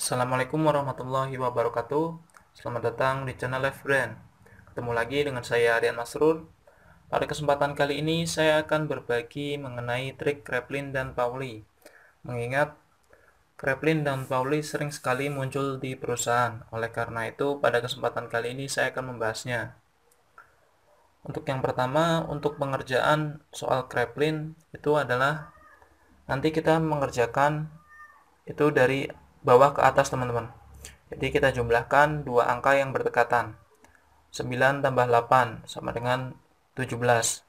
Assalamualaikum warahmatullahi wabarakatuh. Selamat datang di channel Live Brand. Ketemu lagi dengan saya Aryan Masrur. Pada kesempatan kali ini saya akan berbagi mengenai trik Kraepelin dan Pauli. Mengingat Kraepelin dan Pauli sering sekali muncul di perusahaan. Oleh karena itu, pada kesempatan kali ini saya akan membahasnya. Untuk yang pertama, untuk pengerjaan soal Kraepelin itu adalah nanti kita mengerjakan itu dari bawah ke atas, teman-teman. Jadi kita jumlahkan dua angka yang berdekatan. 9 tambah 8 sama dengan 17.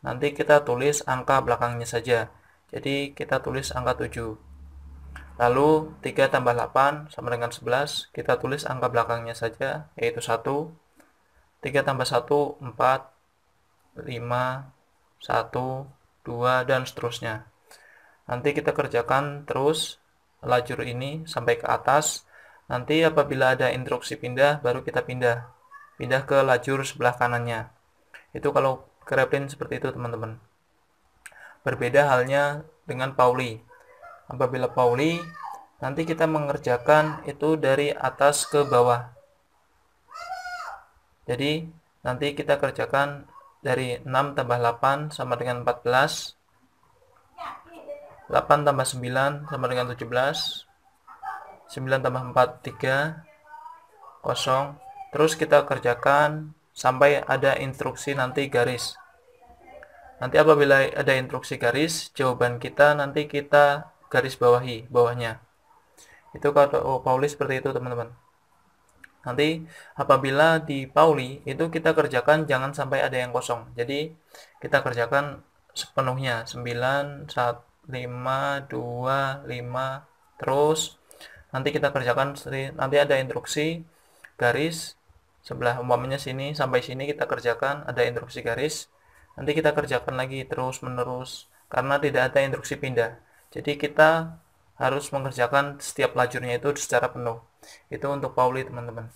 Nanti kita tulis angka belakangnya saja. Jadi kita tulis angka 7. Lalu 3 tambah 8 sama dengan 11. Kita tulis angka belakangnya saja, yaitu 1. 3 tambah 1, 4. 5, 1, 2, dan seterusnya. Nanti kita kerjakan terus lajur ini sampai ke atas. Nanti apabila ada instruksi pindah, baru kita pindah ke lajur sebelah kanannya. Itu kalau Kraepelin seperti itu, teman-teman. Berbeda halnya dengan Pauli. Apabila Pauli, nanti kita mengerjakan itu dari atas ke bawah. Jadi nanti kita kerjakan dari 6 tambah 8 sama dengan 14. 8 tambah 9 sama dengan 17. 9 tambah 4, 3, 0. Terus kita kerjakan sampai ada instruksi nanti garis. Nanti apabila ada instruksi garis, jawaban kita nanti kita garis bawahnya. Itu kalau Pauli seperti itu, teman-teman. Nanti apabila di Pauli itu kita kerjakan jangan sampai ada yang kosong. Jadi kita kerjakan sepenuhnya 9, 1, 5, 2, 5. Terus nanti kita kerjakan, nanti ada instruksi garis sebelah, umpamanya sini sampai sini kita kerjakan, ada instruksi garis. Nanti kita kerjakan lagi terus menerus karena tidak ada instruksi pindah. Jadi kita harus mengerjakan setiap lajurnya itu secara penuh. Itu untuk Pauli, teman-teman.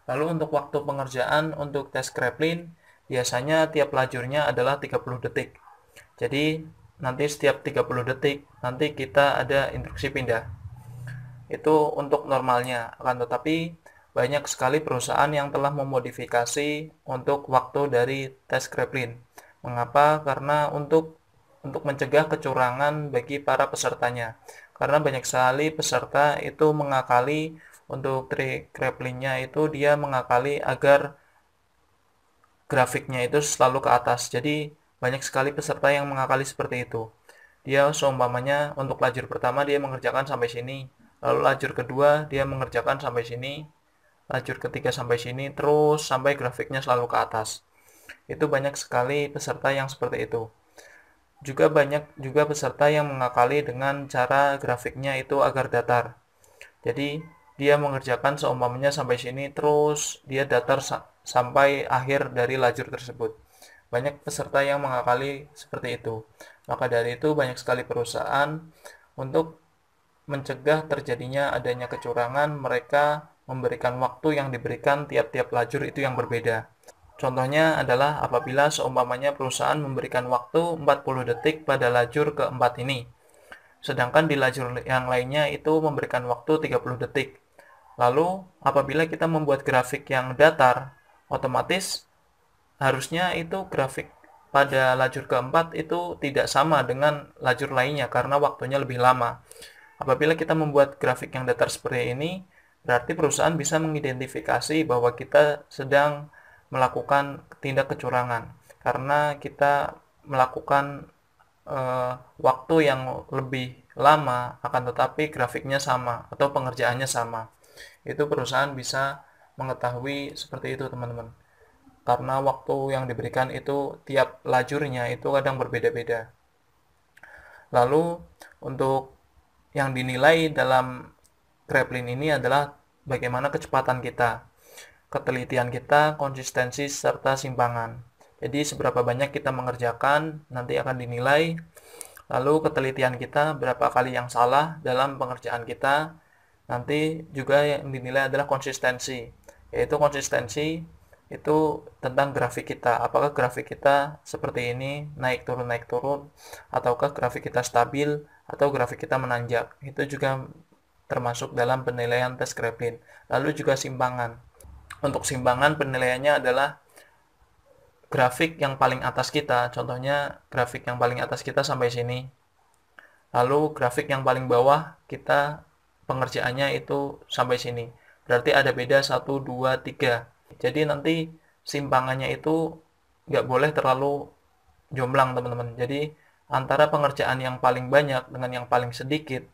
Lalu untuk waktu pengerjaan untuk tes Kraepelin, biasanya tiap lajurnya adalah 30 detik. Jadi nanti setiap 30 detik nanti kita ada instruksi pindah. Itu untuk normalnya. Akan tetapi banyak sekali perusahaan yang telah memodifikasi untuk waktu dari tes Kraepelin. Mengapa? Karena untuk mencegah kecurangan bagi para pesertanya. Karena banyak sekali peserta itu mengakali untuk trik Kraepelin-nya itu dia mengakali agar grafiknya itu selalu ke atas. Jadi banyak sekali peserta yang mengakali seperti itu. Dia seumpamanya untuk lajur pertama dia mengerjakan sampai sini, lalu lajur kedua dia mengerjakan sampai sini, lajur ketiga sampai sini, terus sampai grafiknya selalu ke atas. Itu banyak sekali peserta yang seperti itu. Juga banyak juga peserta yang mengakali dengan cara grafiknya itu agar datar. Jadi dia mengerjakan seumpamanya sampai sini, terus dia datar sampai akhir dari lajur tersebut. Banyak peserta yang mengakali seperti itu. Maka dari itu banyak sekali perusahaan untuk mencegah terjadinya adanya kecurangan, mereka memberikan waktu yang diberikan tiap-tiap lajur itu yang berbeda. Contohnya adalah apabila seumpamanya perusahaan memberikan waktu 40 detik pada lajur keempat ini. Sedangkan di lajur yang lainnya itu memberikan waktu 30 detik. Lalu apabila kita membuat grafik yang datar, otomatis harusnya itu grafik pada lajur keempat itu tidak sama dengan lajur lainnya karena waktunya lebih lama. Apabila kita membuat grafik yang datar seperti ini, berarti perusahaan bisa mengidentifikasi bahwa kita sedang melakukan tindak kecurangan karena kita melakukan waktu yang lebih lama akan tetapi grafiknya sama atau pengerjaannya sama. Itu perusahaan bisa mengetahui seperti itu, teman-teman. Karena waktu yang diberikan itu tiap lajurnya itu kadang berbeda-beda. Lalu untuk yang dinilai dalam Kraepelin ini adalah bagaimana kecepatan kita, ketelitian kita, konsistensi, serta simpangan. Jadi seberapa banyak kita mengerjakan nanti akan dinilai. Lalu ketelitian kita, berapa kali yang salah dalam pengerjaan kita. Nanti juga yang dinilai adalah konsistensi, yaitu konsistensi itu tentang grafik kita. Apakah grafik kita seperti ini, naik turun, ataukah grafik kita stabil, atau grafik kita menanjak. Itu juga termasuk dalam penilaian tes Kraepelin. Lalu juga simpangan. Untuk simpangan penilaiannya adalah grafik yang paling atas kita, contohnya grafik yang paling atas kita sampai sini. Lalu grafik yang paling bawah kita pengerjaannya itu sampai sini. Berarti ada beda 1, 2, 3. Jadi nanti simpangannya itu nggak boleh terlalu jomplang teman-teman. Jadi antara pengerjaan yang paling banyak dengan yang paling sedikit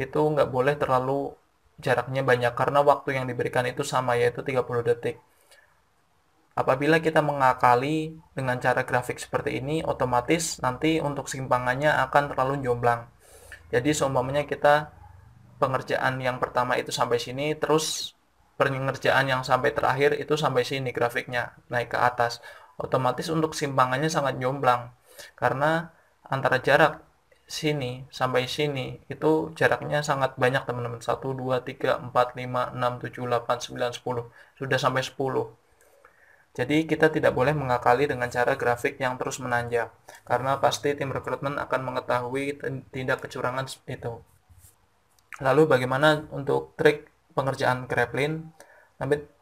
itu nggak boleh terlalu jaraknya banyak karena waktu yang diberikan itu sama, yaitu 30 detik. Apabila kita mengakali dengan cara grafik seperti ini, otomatis nanti untuk simpangannya akan terlalu jomplang. Jadi seumpamanya kita pengerjaan yang pertama itu sampai sini, terus pengerjaan yang sampai terakhir itu sampai sini grafiknya, naik ke atas. Otomatis untuk simpangannya sangat jomplang. Karena antara jarak sini sampai sini itu jaraknya sangat banyak teman-teman. 1, 2, 3, 4, 5, 6, 7, 8, 9, 10. Sudah sampai 10. Jadi kita tidak boleh mengakali dengan cara grafik yang terus menanjak. Karena pasti tim rekrutmen akan mengetahui tindak kecurangan itu. Lalu bagaimana untuk trik pengerjaan Kraepelin?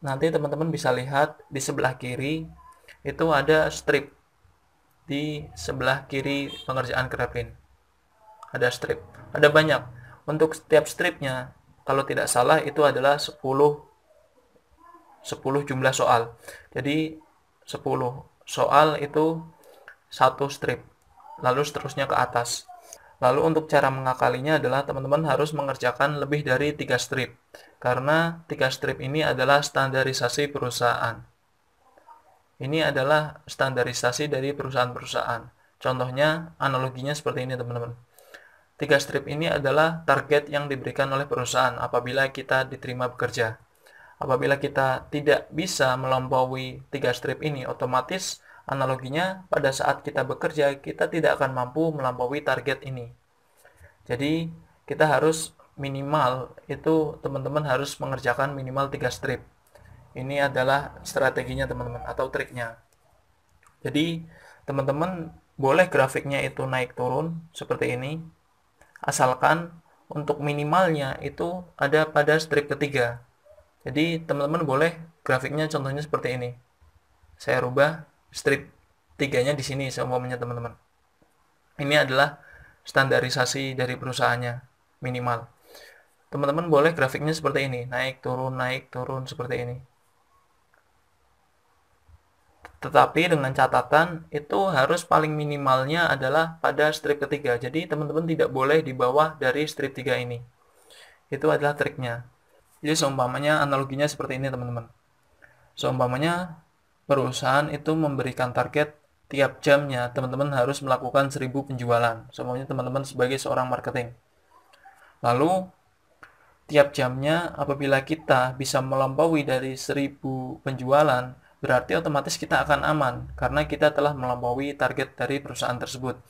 Nanti teman-teman bisa lihat di sebelah kiri itu ada strip. Di sebelah kiri pengerjaan Kraepelin ada strip, ada banyak. Untuk setiap stripnya kalau tidak salah itu adalah 10 jumlah soal. Jadi 10 soal itu satu strip, lalu seterusnya ke atas. Lalu untuk cara mengakalinya adalah teman-teman harus mengerjakan lebih dari 3 strip, karena 3 strip ini adalah standarisasi perusahaan. Ini adalah standarisasi dari perusahaan-perusahaan. Contohnya, analoginya seperti ini teman-teman. 3 strip ini adalah target yang diberikan oleh perusahaan apabila kita diterima bekerja. Apabila kita tidak bisa melampaui 3 strip ini, otomatis analoginya pada saat kita bekerja, kita tidak akan mampu melampaui target ini. Jadi, kita harus minimal, itu teman-teman harus mengerjakan minimal 3 strip. Ini adalah strateginya teman-teman, atau triknya. Jadi, teman-teman boleh grafiknya itu naik turun seperti ini, asalkan untuk minimalnya itu ada pada strip ketiga. Jadi, teman-teman boleh grafiknya contohnya seperti ini. Saya rubah strip 3-nya di sini seumpamanya teman-teman. Ini adalah standarisasi dari perusahaannya, minimal. Teman-teman boleh grafiknya seperti ini, naik turun seperti ini. Tetapi dengan catatan itu harus paling minimalnya adalah pada strip ketiga. Jadi teman-teman tidak boleh di bawah dari strip 3 ini. Itu adalah triknya. Jadi seumpamanya analoginya seperti ini teman-teman. Seumpamanya perusahaan itu memberikan target tiap jamnya teman-teman harus melakukan 1000 penjualan. Seumpamanya teman-teman sebagai seorang marketing. Lalu tiap jamnya apabila kita bisa melampaui dari 1000 penjualan, berarti otomatis kita akan aman karena kita telah melampaui target dari perusahaan tersebut.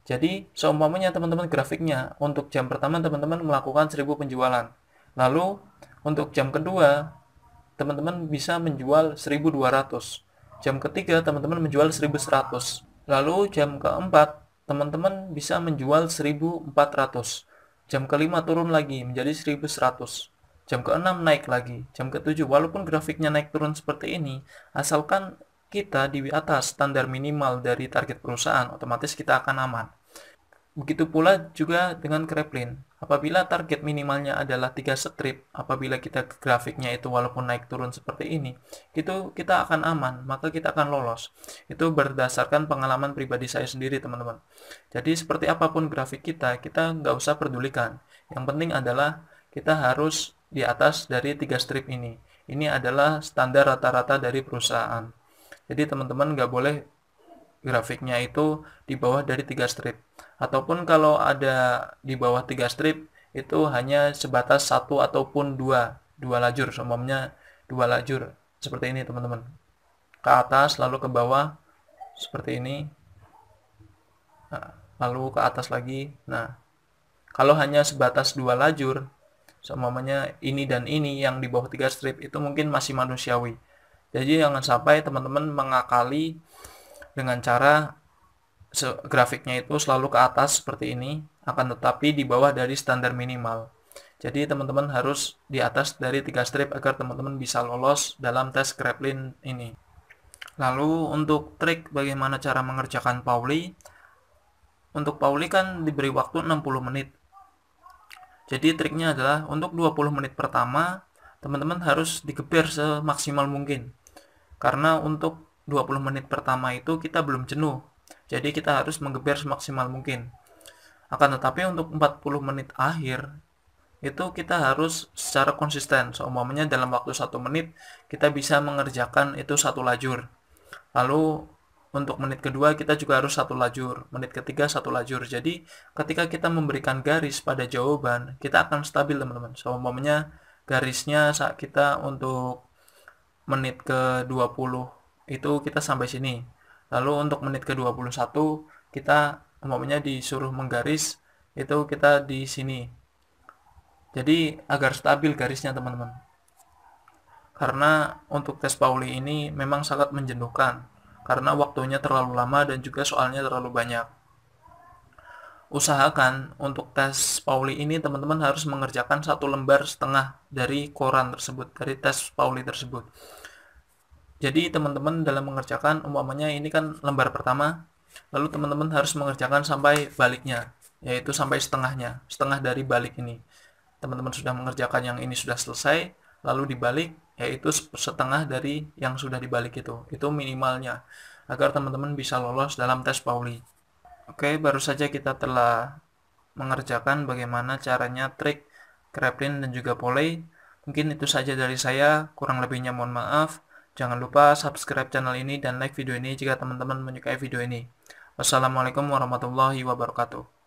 Jadi seumpamanya teman-teman grafiknya untuk jam pertama teman-teman melakukan 1000 penjualan. Lalu untuk jam kedua teman-teman bisa menjual 1200. Jam ketiga teman-teman menjual 1100. Lalu jam keempat teman-teman bisa menjual 1400. Jam kelima turun lagi menjadi 1100. Jam ke-6 naik lagi, jam ke-7 walaupun grafiknya naik turun seperti ini, asalkan kita di atas standar minimal dari target perusahaan, otomatis kita akan aman. Begitu pula juga dengan Kraepelin. Apabila target minimalnya adalah 3 strip, apabila kita grafiknya itu walaupun naik turun seperti ini, itu kita akan aman, maka kita akan lolos. Itu berdasarkan pengalaman pribadi saya sendiri teman-teman. Jadi seperti apapun grafik kita nggak usah pedulikan. Yang penting adalah kita harus di atas dari 3 strip ini. Ini adalah standar rata-rata dari perusahaan. Jadi teman-teman nggak boleh grafiknya itu di bawah dari 3 strip. Ataupun kalau ada di bawah 3 strip, itu hanya sebatas 1 ataupun 2 lajur. Seumpamanya 2 lajur. Seperti ini teman-teman. Ke atas lalu ke bawah. Seperti ini. Nah, lalu ke atas lagi. Nah, kalau hanya sebatas 2 lajur, seumpamanya ini dan ini yang di bawah 3 strip itu mungkin masih manusiawi. Jadi jangan sampai teman-teman mengakali dengan cara grafiknya itu selalu ke atas seperti ini, akan tetapi di bawah dari standar minimal. Jadi teman-teman harus di atas dari 3 strip agar teman-teman bisa lolos dalam tes Kraepelin ini. Lalu untuk trik bagaimana cara mengerjakan Pauli. Untuk Pauli kan diberi waktu 60 menit. Jadi triknya adalah untuk 20 menit pertama teman-teman harus digeber semaksimal mungkin. Karena untuk 20 menit pertama itu kita belum jenuh. Jadi kita harus menggeber semaksimal mungkin. Akan tetapi untuk 40 menit akhir itu kita harus secara konsisten. Seumpamanya dalam waktu 1 menit kita bisa mengerjakan itu 1 lajur. Lalu untuk menit kedua kita juga harus 1 lajur, menit ketiga 1 lajur. Jadi ketika kita memberikan garis pada jawaban, kita akan stabil teman-teman. Seumpamanya garisnya saat kita untuk menit ke-20 itu kita sampai sini. Lalu untuk menit ke-21 kita umpamanya disuruh menggaris itu kita di sini. Jadi agar stabil garisnya teman-teman. Karena untuk tes Pauli ini memang sangat menjenuhkan karena waktunya terlalu lama dan juga soalnya terlalu banyak. Usahakan untuk tes Pauli ini teman-teman harus mengerjakan 1,5 lembar dari koran tersebut, dari tes Pauli tersebut. Jadi teman-teman dalam mengerjakan umpamanya ini kan lembar pertama, lalu teman-teman harus mengerjakan sampai baliknya, yaitu sampai setengahnya, setengah dari balik ini. Teman-teman sudah mengerjakan yang ini sudah selesai, lalu dibalik, yaitu setengah dari yang sudah dibalik itu minimalnya, agar teman-teman bisa lolos dalam tes Pauli. Oke, baru saja kita telah mengerjakan bagaimana caranya trik Kraepelin dan juga Pauli. Mungkin itu saja dari saya, kurang lebihnya mohon maaf. Jangan lupa subscribe channel ini dan like video ini jika teman-teman menyukai video ini. Wassalamualaikum warahmatullahi wabarakatuh.